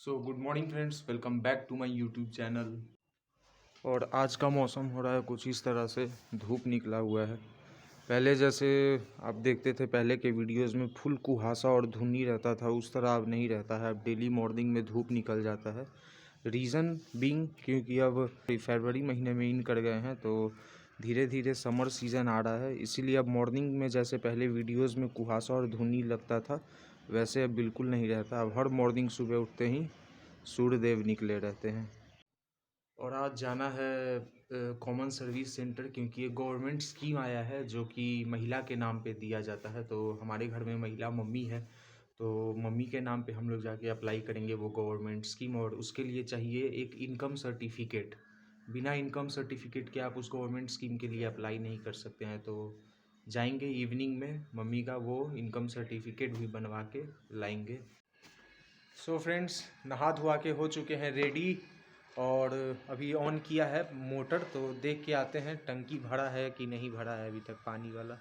So good morning friends, welcome back to my YouTube channel. और आज का मौसम हो रहा है कुछ इस तरह से, धूप निकला हुआ है। पहले जैसे आप देखते थे पहले के वीडियोस में फुल कुहासा और धुंधी रहता था, उस तरह अब नहीं रहता है। अब डेली मॉर्निंग में धूप निकल जाता है। रीज़न बीइंग क्योंकि अब फरवरी महीने में इन कर गए हैं, तो धीरे धीरे समर सीज़न आ रहा है। इसीलिए अब मॉर्निंग में जैसे पहले वीडियोस में कुहासा और धुंधी लगता था, वैसे अब बिल्कुल नहीं रहता। अब हर मॉर्निंग सुबह उठते ही सूर्य देव निकले रहते हैं। और आज जाना है कॉमन सर्विस सेंटर, क्योंकि ये गवर्नमेंट स्कीम आया है जो कि महिला के नाम पे दिया जाता है। तो हमारे घर में महिला मम्मी है, तो मम्मी के नाम पे हम लोग जाके अप्लाई करेंगे वो गवर्नमेंट स्कीम। और उसके लिए चाहिए एक इनकम सर्टिफिकेट। बिना इनकम सर्टिफिकेट के आप उस गवर्नमेंट स्कीम के लिए अप्लाई नहीं कर सकते हैं। तो जाएंगे इवनिंग में, मम्मी का वो इनकम सर्टिफिकेट भी बनवा के लाएंगे। सो फ्रेंड्स, नहा धोआ के हो चुके हैं रेडी, और अभी ऑन किया है मोटर। तो देख के आते हैं टंकी भरा है कि नहीं भरा है अभी तक पानी वाला।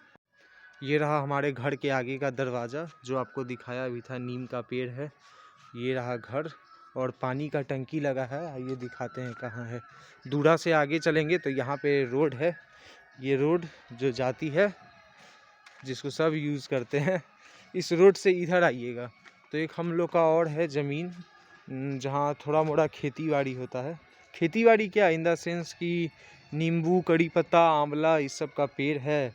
ये रहा हमारे घर के आगे का दरवाज़ा, जो आपको दिखाया अभी था, नीम का पेड़ है। ये रहा घर, और पानी का टंकी लगा है। आइए दिखाते हैं कहाँ है। दूरा से आगे चलेंगे तो यहाँ पे रोड है। ये रोड जो जाती है, जिसको सब यूज़ करते हैं, इस रोड से इधर आइएगा तो एक हम लोग का और है ज़मीन, जहाँ थोड़ा मोड़ा खेती बाड़ी होता है। खेती बाड़ी क्या, इन द सेंस कि नींबू, कड़ी पत्ता, आंवला, इस सब का पेड़ है।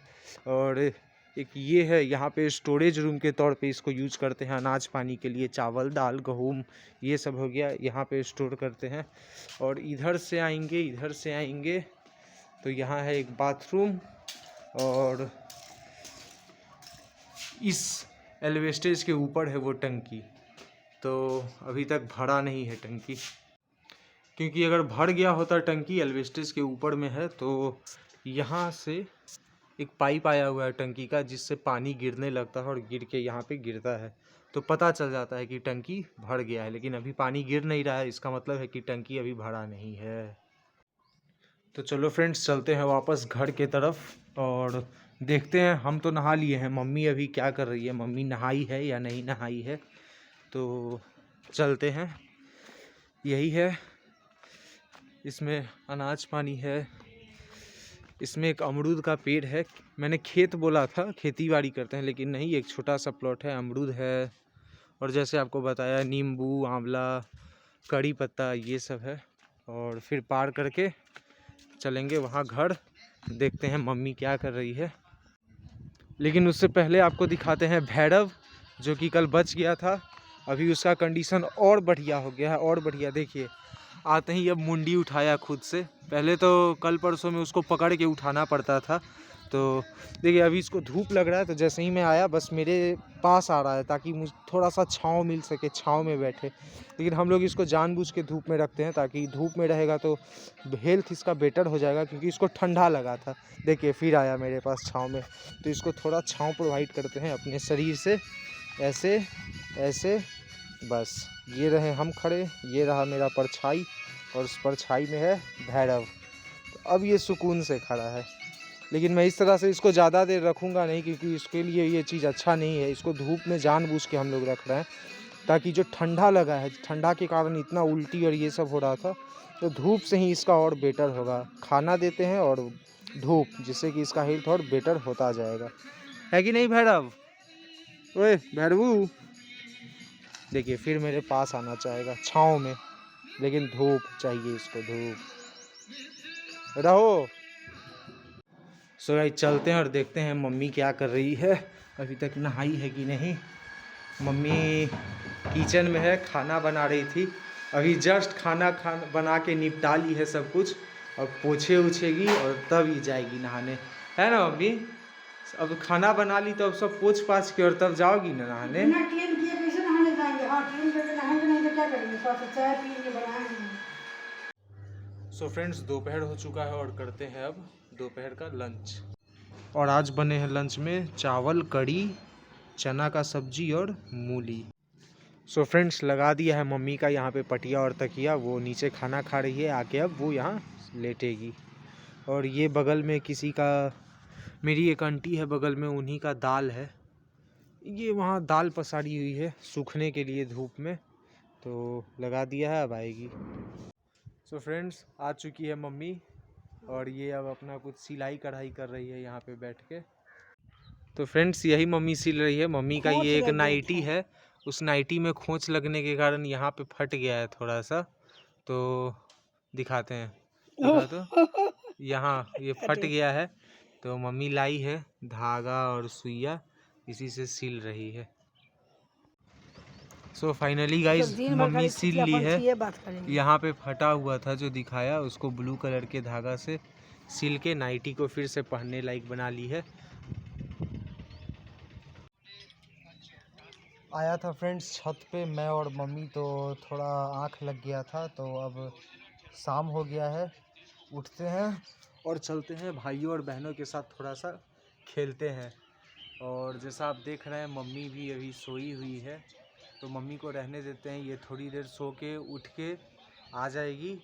और एक ये है, यहाँ पे स्टोरेज रूम के तौर पे इसको यूज़ करते हैं। अनाज पानी के लिए चावल दाल गेहूँ ये सब हो गया, यहाँ पे स्टोर करते हैं। और इधर से आएंगे तो यहाँ है एक बाथरूम, और इस एल्वेस्टेज के ऊपर है वो टंकी। तो अभी तक भरा नहीं है टंकी, क्योंकि अगर भर गया होता टंकी, एल्वेस्टेज के ऊपर में है, तो यहाँ से एक पाइप आया हुआ है टंकी का, जिससे पानी गिरने लगता है और गिर के यहाँ पे गिरता है, तो पता चल जाता है कि टंकी भर गया है। लेकिन अभी पानी गिर नहीं रहा है, इसका मतलब है कि टंकी अभी भरा नहीं है। तो चलो फ्रेंड्स, चलते हैं वापस घर के तरफ और देखते हैं। हम तो नहा लिए हैं, मम्मी अभी क्या कर रही है, मम्मी नहाई है या नहीं नहाई है। तो चलते हैं। यही है, इसमें अनाज पानी है। इसमें एक अमरूद का पेड़ है। मैंने खेत बोला था, खेती बाड़ी करते हैं, लेकिन नहीं, एक छोटा सा प्लॉट है, अमरूद है। और जैसे आपको बताया, नींबू, आंवला, कड़ी पत्ता, ये सब है। और फिर पार करके चलेंगे वहाँ घर, देखते हैं मम्मी क्या कर रही है। लेकिन उससे पहले आपको दिखाते हैं भैरव, जो कि कल बच गया था। अभी उसका कंडीशन और बढ़िया हो गया है, और बढ़िया। देखिए, आते ही अब मुंडी उठाया खुद से। पहले तो कल परसों में उसको पकड़ के उठाना पड़ता था। तो देखिए, अभी इसको धूप लग रहा है, तो जैसे ही मैं आया बस मेरे पास आ रहा है, ताकि मुझे थोड़ा सा छांव मिल सके, छांव में बैठे। लेकिन हम लोग इसको जानबूझ के धूप में रखते हैं, ताकि धूप में रहेगा तो हेल्थ इसका बेटर हो जाएगा, क्योंकि इसको ठंडा लगा था। देखिए, फिर आया मेरे पास छांव में। तो इसको थोड़ा छांव प्रोवाइड करते हैं अपने शरीर से, ऐसे ऐसे। बस ये रहे हम खड़े, ये रहा मेरा परछाई, और उस परछाई में है भैरव। तो अब ये सुकून से खड़ा है। लेकिन मैं इस तरह से इसको ज़्यादा देर रखूँगा नहीं, क्योंकि इसके लिए ये चीज़ अच्छा नहीं है। इसको धूप में जानबूझ के हम लोग रख रहे हैं, ताकि जो ठंडा लगा है, ठंडा के कारण इतना उल्टी और ये सब हो रहा था, तो धूप से ही इसका और बेटर होगा। खाना देते हैं और धूप, जिससे कि इसका हेल्थ और बेटर होता जाएगा। है कि नहीं भैरव? ओए भैरवू, देखिए फिर मेरे पास आना चाहेगा छाँव में, लेकिन धूप चाहिए इसको, धूप रहो। सो गाइस, चलते हैं और देखते हैं मम्मी क्या कर रही है। अभी तक नहाई है कि नहीं। मम्मी किचन में है, खाना बना रही थी। अभी जस्ट खाना बना के निपटा ली है सब कुछ, और पोछे उछेगी और तब ही जाएगी नहाने, है ना मम्मी? अब खाना बना ली तो अब सब पोछ पाछ के और तब जाओगी ना नहाने। सो फ्रेंड्स, दोपहर हो चुका है और करते हैं अब दोपहर का लंच। और आज बने हैं लंच में चावल, कड़ी, चना का सब्जी और मूली। सो फ्रेंड्स, लगा दिया है मम्मी का यहाँ पे पटिया और तकिया। वो नीचे खाना खा रही है आके, अब वो यहाँ लेटेगी। और ये बगल में किसी का, मेरी एक आंटी है बगल में, उन्हीं का दाल है। ये वहाँ दाल पसारी हुई है सूखने के लिए धूप में। तो लगा दिया है, अब आएगी। सो फ्रेंड्स, आ चुकी है मम्मी और ये अब अपना कुछ सिलाई कढ़ाई कर रही है यहाँ पे बैठ के। तो फ्रेंड्स, यही मम्मी सिल रही है। मम्मी का ये एक नाइटी है, उस नाइटी में खोंच लगने के कारण यहाँ पे फट गया है थोड़ा सा, तो दिखाते हैं। दिखा तो यहाँ ये फट गया है, तो मम्मी लाई है धागा और सुइया, इसी से सिल रही है। सो फाइनली गाइज मम्मी सिल ली है। यहाँ पे फटा हुआ था जो दिखाया, उसको ब्लू कलर के धागा से सिल के नाइटी को फिर से पहनने लायक बना ली है। आया था फ्रेंड्स छत पे मैं और मम्मी, तो थोड़ा आँख लग गया था, तो अब शाम हो गया है, उठते हैं और चलते हैं भाइयों और बहनों के साथ थोड़ा सा खेलते हैं। और जैसा आप देख रहे हैं मम्मी भी अभी सोई हुई है, तो मम्मी को रहने देते हैं, ये थोड़ी देर सो के उठ के आ जाएगी।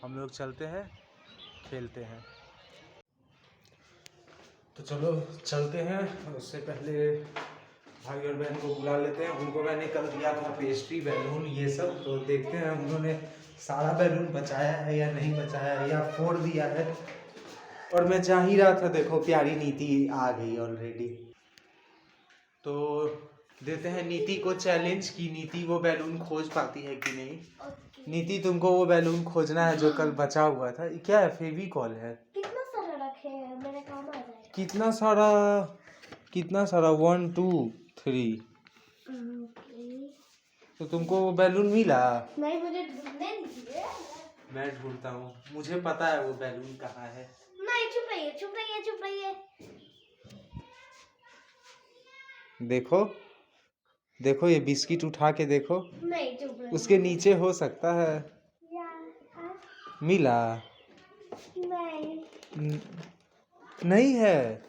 हम लोग चलते हैं, खेलते हैं। तो चलो चलते हैं। उससे पहले भाई और बहन को बुला लेते हैं। उनको मैंने कल दिया था पेस्ट्री, बैलून, ये सब, तो देखते हैं उन्होंने सारा बैलून बचाया है या नहीं बचाया है, या फोड़ दिया है। और मैं जा ही रहा था, देखो प्यारी नीति आ गई ऑलरेडी। तो देते हैं नीति को चैलेंज कि नीति वो बैलून खोज पाती है कि नहीं। नीति, तुमको वो बैलून खोजना है जो कल बचा हुआ था। क्या है, फेविकॉल है? कितना सारा रखे हैं, मेरे काम आ जाएगा। कितना सारा 1 2 3। तो तुमको वो बैलून मिला? नहीं, मुझे ढूंढने दीजिए। मैं ढूंढता हूँ, मुझे पता है वो बैलून कहाँ है। नहीं, चुप रहिए, चुप रहिए, चुप रहिए। देखो देखो, ये बिस्किट उठा के देखो। नहीं, चुप रहिए। उसके नीचे हो सकता है। मिला? नहीं है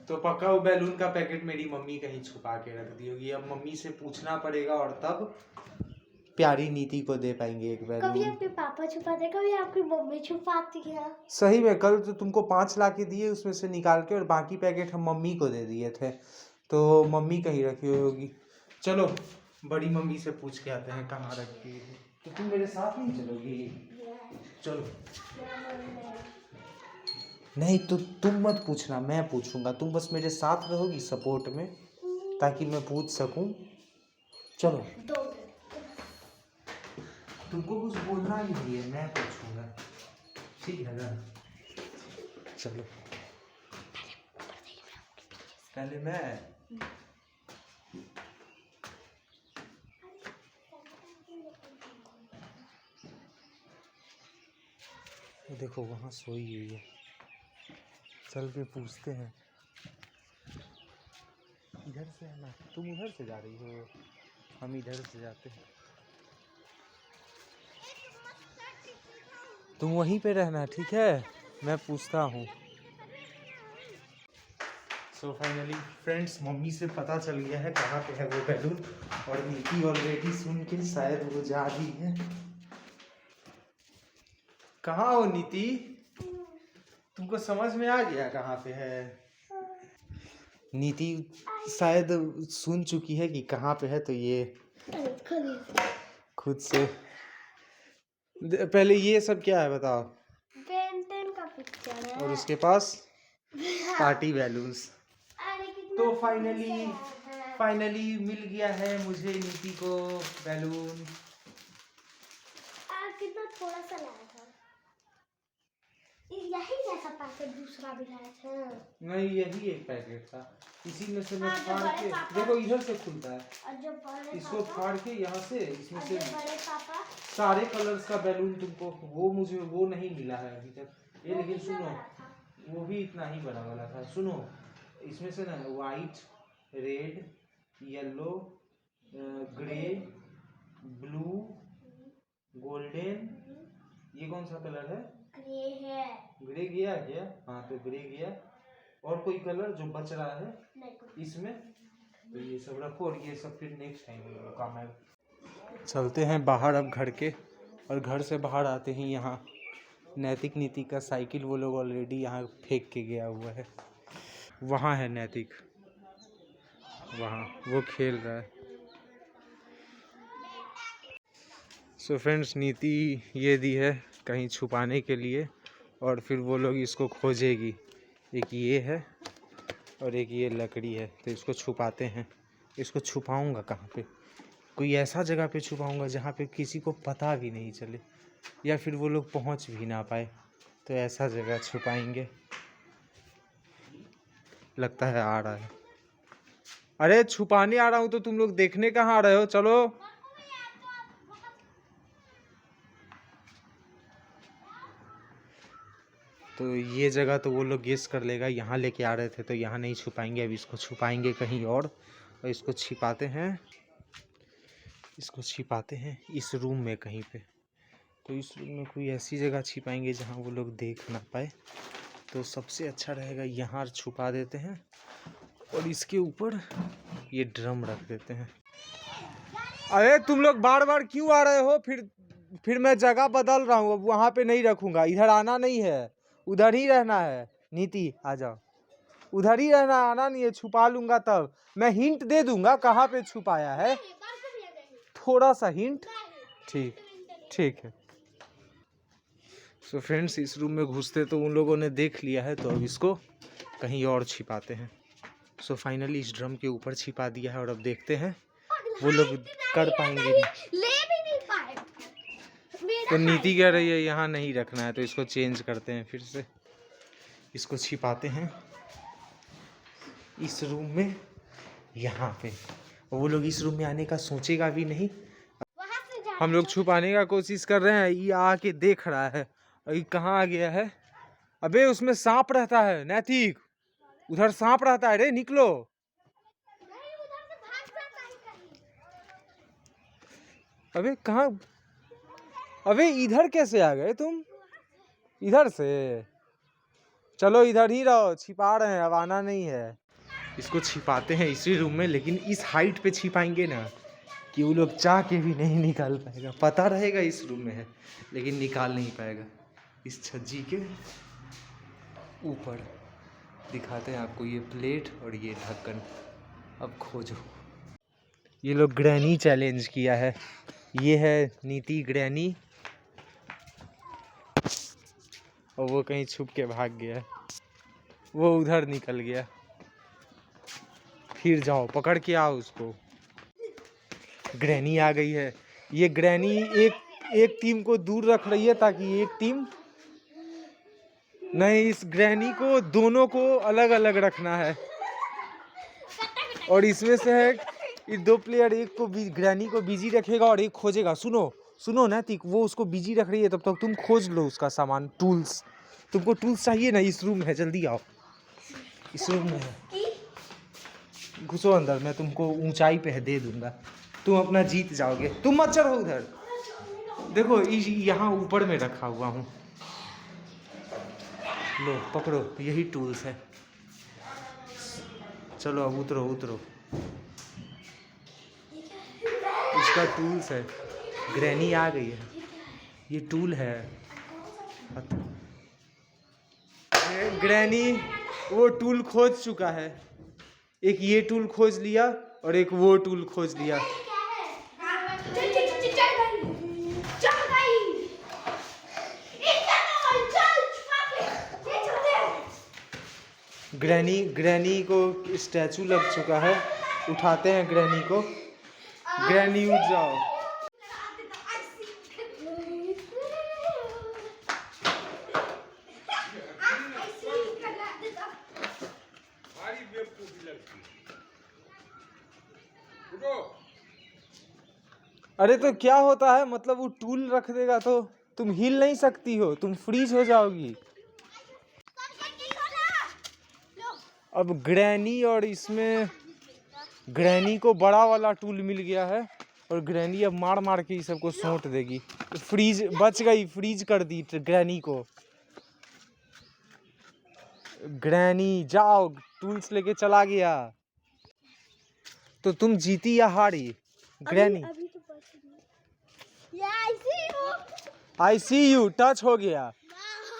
तो पक्का वो बैलून का पैकेट मेरी मम्मी कहीं छुपा के रख दी होगी। अब मम्मी से पूछना पड़ेगा और तब प्यारी नीति को दे पाएंगे एक बैलून। कभी आपके पापा छुपाते, कभी आपकी मम्मी छुपाती है। सही में कल तो तुमको 5 ला के दिए, उसमें से निकाल के, और बाकी पैकेट हम मम्मी को दे दिए थे, तो मम्मी कहीं रखी हुई होगी। चलो बड़ी मम्मी से पूछ के आते हैं कहाँ रखी है। तो तुम मेरे साथ नहीं चलोगी? चलो। नहीं तो तुम मत पूछना, मैं पूछूंगा। तुम बस मेरे साथ रहोगी सपोर्ट में, ताकि मैं पूछ सकूं। चलो। तुमको कुछ बोलना ही नहीं है, मैं पूछूंगा, ठीक है ना? चलो पहले मैं। देखो वहाँ सोई हुई है, चल के पूछते हैं। इधर से है ना, तुम उधर से जा रही हो, हम इधर से जाते हैं। तुम वहीं पे रहना, ठीक है? मैं पूछता हूँ। सो फाइनली फ्रेंड्स, मम्मी से पता चल गया है कहाँ पे है वो बैलून, और नीति ऑलरेडी सुन के शायद वो जा रही है। कहाँ हो नीति? तुमको समझ में आ गया कहाँ पे है? नीति शायद सुन चुकी है कि कहाँ पे है, तो ये खुद से। पहले ये सब क्या है बताओ? बेंटेन का पिक्चर है, और उसके पास पार्टी बैलून्स। तो फाइनली मिल गया है मुझे नीति को बैलून। कितना थोड़ा सा लाया था, यही जैसा पैकेट दूसरा भी लाया था। नहीं, यही एक पैकेट था, इसी में से मैं फाड़ के देखो, इधर से खुलता है, इसको फाड़ के यहाँ से, इसमें से सारे कलर्स का बैलून तुमको, वो मुझे वो नहीं मिला है अभी तक ये। लेकिन सुनो, वो भी इतना ही बड़ा वाला था। सुनो, इसमें से ना white, red, yellow, grey, blue, golden, ये कौन सा कलर है? ग्रे है। ग्रे गया क्या? हाँ, तो ग्रे गया। और कोई कलर जो बच रहा है इसमें, तो ये सब रखो, और ये सब फिर नेक्स्ट टाइम काम है। चलते हैं बाहर अब घर के, और घर से बाहर आते ही यहाँ नैतिक नीति का साइकिल वो लोग ऑलरेडी यहाँ फेंक के गया हुआ है। वहाँ है नैतिक। वहाँ वो खेल रहा है। सो फ्रेंड्स, नीति ये दी है कहीं छुपाने के लिए, और फिर वो लोग इसको खोजेगी। एक ये है और एक ये लकड़ी है, तो इसको छुपाते हैं। इसको छुपाऊंगा कहाँ पे? कोई ऐसा जगह पे छुपाऊंगा जहाँ पे किसी को पता भी नहीं चले, या फिर वो लोग पहुँच भी ना पाए, तो ऐसा जगह छुपाएंगे। लगता है आ रहा है। अरे छुपाने आ रहा हूँ तो तुम लोग देखने कहाँ आ रहे हो? चलो। तो ये जगह तो वो लोग गेस कर लेगा, यहाँ लेके आ रहे थे तो यहाँ नहीं छुपाएंगे, अब इसको छुपाएंगे कहीं और इसको छिपाते हैं। इसको छिपाते हैं इस रूम में कहीं पे। तो इस रूम में कोई ऐसी जगह छिपाएंगे जहाँ वो लोग देख ना पाए। तो सबसे अच्छा रहेगा यहाँ छुपा देते हैं, और इसके ऊपर ये ड्रम रख देते हैं। अरे तुम लोग बार बार क्यों आ रहे हो? फिर मैं जगह बदल रहा हूँ, अब वहाँ पे नहीं रखूँगा। इधर आना नहीं है, उधर ही रहना है। नीति आ जाओ, उधर ही रहना, आना नहीं है। छुपा लूँगा तब मैं हिंट दे दूँगा कहाँ पे छुपाया है, थोड़ा सा हिंट। ठीक ठीक है। सो फ्रेंड्स, इस रूम में घुसते तो उन लोगों ने देख लिया है, तो अब इसको कहीं और छिपाते हैं। सो फाइनली इस ड्रम के ऊपर छिपा दिया है, और अब देखते हैं वो लोग कर पाएंगे नहीं। ले भी नहीं पाए। तो नीति कह रही है यहाँ नहीं रखना है, तो इसको चेंज करते हैं। फिर से इसको छिपाते हैं इस रूम में, यहाँ पे। वो लोग इस रूम में आने का सोचेगा भी नहीं। हम लोग छुपाने का कोशिश कर रहे हैं, ये आके देख रहा है। ये कहाँ आ गया है? अबे उसमें सांप रहता है नैतिक, उधर सांप रहता है रे, निकलो। अबे कहाँ? अबे इधर कैसे आ गए तुम? इधर से चलो, इधर ही रहो, छिपा रहे हैं, अब आना नहीं है। इसको छिपाते हैं इसी रूम में, लेकिन इस हाइट पे छिपाएंगे ना कि वो लोग चाह के भी नहीं निकाल पाएगा। पता रहेगा इस रूम में है, लेकिन निकाल नहीं पाएगा। इस छज्जी के ऊपर दिखाते हैं आपको ये प्लेट और ये ढक्कन। अब खोजो। ये लोग ग्रैनी चैलेंज किया है। ये है नीति ग्रैनी, और वो कहीं छुप के भाग गया, वो उधर निकल गया। फिर जाओ पकड़ के आओ उसको। ग्रैनी आ गई है। ये ग्रैनी एक टीम को दूर रख रही है, ताकि एक टीम नहीं, इस ग्रैनी को दोनों को अलग अलग रखना है। और इसमें से है ये दो प्लेयर, एक को ग्रैनी को बिजी रखेगा और एक खोजेगा। सुनो सुनो नैतिक, वो उसको बिजी रख रही है, तब तक तुम खोज लो उसका सामान, टूल्स। तुमको टूल्स चाहिए ना? इस रूम में है, जल्दी आओ। इस रूम में है, घुसो अंदर, मैं तुमको ऊंचाई पे दे दूंगा, तुम अपना जीत जाओगे। तुम मत चढ़ो उधर, देखो यहाँ ऊपर में रखा हुआ हूँ। लो पकड़ो, यही टूल्स है। चलो अब उतरो उतरो। इसका टूल्स है। ग्रैनी आ गई है, ये टूल है। ग्रैनी वो टूल खोज चुका है। एक ये टूल खोज लिया और एक वो टूल खोज लिया। ग्रैनी को स्टैचू लग चुका है। उठाते हैं ग्रैनी को। ग्रैनी उठ जाओ। अरे तो क्या होता है, मतलब वो टूल रख देगा तो तुम हिल नहीं सकती हो, तुम फ्रीज हो जाओगी। अब ग्रैनी, और इसमें ग्रैनी को बड़ा वाला टूल मिल गया है, और ग्रैनी अब मार मार के ये सबको सौंट देगी। फ्रीज बच गई, फ्रीज कर दी ग्रैनी को। ग्रैनी जाओ, टूल्स लेके चला गया। तो तुम जीती या हारी ग्रैनी? अभी तो आई सी यू, टच हो गया,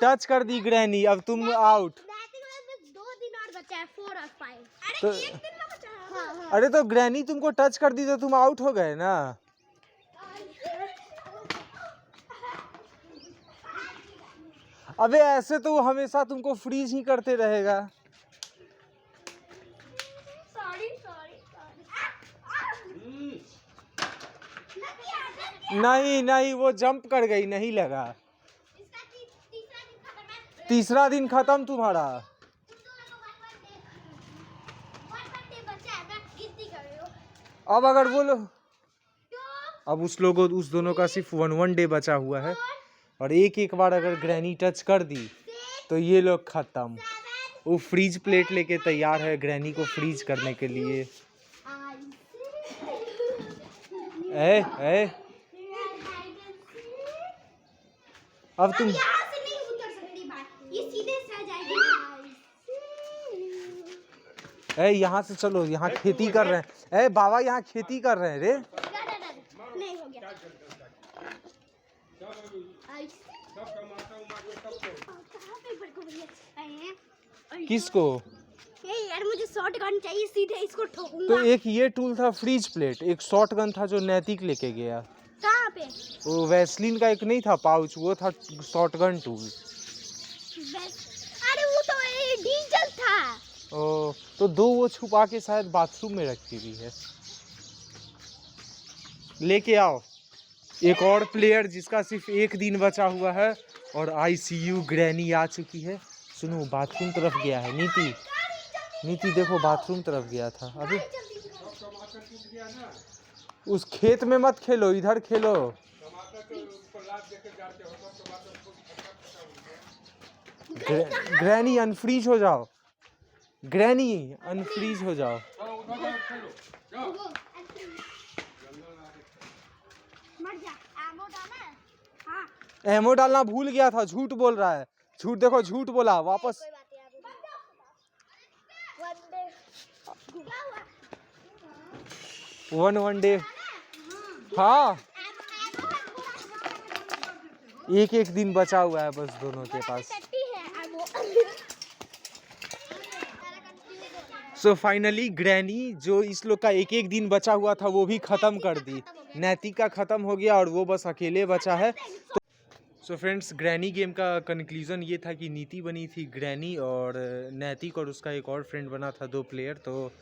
टच कर दी ग्रैनी, अब तुम आउट। 2 दिन और बचा है, 4 और 5। तो अरे 1 दिन का बचा है। अरे तो ग्रैनी तुमको टच कर दी तो तुम आउट हो गए ना। अबे ऐसे तो वो हमेशा तुमको फ्रीज ही करते रहेगा। नहीं नहीं, वो जंप कर गई, नहीं लगा। तीसरा दिन खत्म तुम्हारा। अब अगर बोलो, अब उस दोनों का सिर्फ 1 डे बचा हुआ है और एक बार अगर ग्रैनी टच कर दी तो ये लोग खत्म। वो फ्रीज प्लेट लेके तैयार है ग्रैनी को फ्रीज करने के लिए। ए अब तुम यहाँ से चलो, यहाँ खेती कर रहे हैं। बाबा यहाँ खेती कर रहे हैं रे। नहीं हो गया। किसको? यार मुझे शॉट गन चाहिए, सीधे इसको ठोकूंगा। तो एक ये टूल था फ्रीज प्लेट, एक शॉट गन था जो नैतिक लेके गया। कहाँ पे? वो वैसलीन का एक नहीं था पाउच, वो था शॉट गन टूल। अरे वो तो डीजल था। ओ, तो 2 वो छुपा के शायद बाथरूम में रखी हुई है। लेके आओ एक और प्लेयर जिसका सिर्फ 1 दिन बचा हुआ है और ICU ग्रैनी आ चुकी है। सुनो, बाथरूम तरफ गया है। नीति देखो, बाथरूम तरफ गया था। अभी उस खेत में मत खेलो, इधर खेलो। ग्रैनी अनफ्रीज हो जाओ, ग्रैनी अनफ्रीज हो जाओ। एमो डालना भूल गया था, झूठ बोल रहा है। झूठ देखो, झूठ बोला वापस। वन डे, हाँ, एक दिन बचा हुआ है बस दोनों के पास। सो फाइनली ग्रैनी जो इस लोग का एक दिन बचा हुआ था वो भी खत्म कर दी। नैतिक का खत्म हो गया और वो बस अकेले बचा है। सो फ्रेंड्स, ग्रैनी गेम का कंक्लूजन ये था कि नीति बनी थी ग्रैनी और नैतिक और उसका एक और फ्रेंड बना था 2 प्लेयर। तो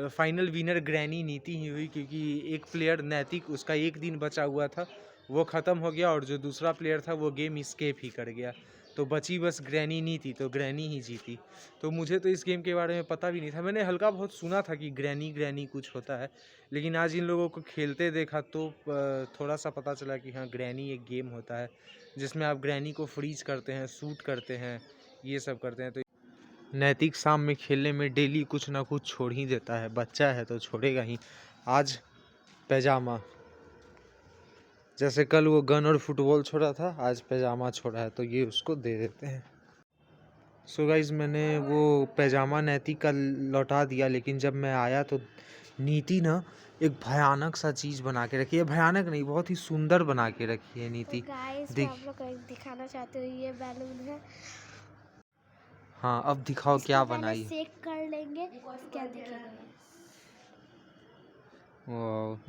फाइनल विनर ग्रैनी नीति ही हुई, क्योंकि एक प्लेयर नैतिक, उसका 1 दिन बचा हुआ था, वो ख़त्म हो गया और जो दूसरा प्लेयर था वो गेम स्केप ही कर गया। तो बची बस ग्रैनी नीति, तो ग्रैनी ही जीती। तो मुझे तो इस गेम के बारे में पता भी नहीं था। मैंने हल्का बहुत सुना था कि ग्रैनी कुछ होता है, लेकिन आज इन लोगों को खेलते देखा तो थोड़ा सा पता चला कि हाँ, ग्रैनी एक गेम होता है जिसमें आप ग्रैनी को फ्रीज करते हैं, शूट करते हैं, ये सब करते हैं। तो नैतिक शाम में खेलने में डेली कुछ ना कुछ छोड़ ही देता है, बच्चा है तो छोड़ेगा ही। आज पैजामा, जैसे कल वो गन और फुटबॉल छोड़ा था, आज पैजामा छोड़ा है, तो ये उसको दे देते हैं। सो गाइज, मैंने वो पैजामा नैतिक का लौटा दिया, लेकिन जब मैं आया तो नीति ना एक भयानक सा चीज़ बना के रखी है। भयानक नहीं, बहुत ही सुंदर बना के रखी है नीति। तो आप लोग दिखाना चाहते हो, ये बैलून है। हाँ, अब दिखाओ क्या बनाई। सेक कर लेंगे, क्या दिखेगा।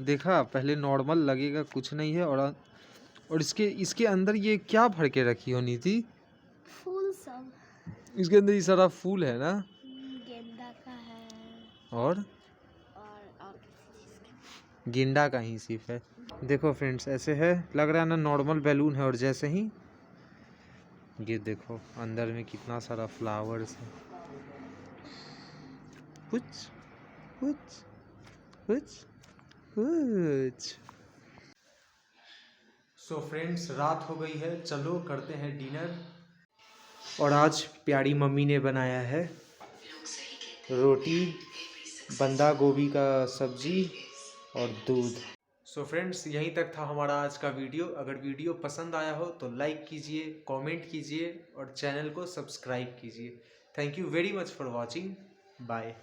देखा, पहले नॉर्मल लगेगा, कुछ नहीं है। और इसके अंदर ये क्या भर के रखी हो नीति? फूल सब। इसके अंदर ये सारा फूल है ना? गेंदा का है और गेंदा का ही सिर्फ है। देखो फ्रेंड्स, ऐसे है, लग रहा है ना नॉर्मल बैलून है। और जैसे ही ये देखो अंदर में कितना सारा फ्लावर्स है। कुछ। सो फ्रेंड्स, रात हो गई है, चलो करते हैं डिनर। और आज प्यारी मम्मी ने बनाया है रोटी, बंदा गोभी का सब्जी और दूध। सो फ्रेंड्स, यहीं तक था हमारा आज का वीडियो। अगर वीडियो पसंद आया हो तो लाइक कीजिए, कमेंट कीजिए और चैनल को सब्सक्राइब कीजिए। Thank you very much for watching. Bye.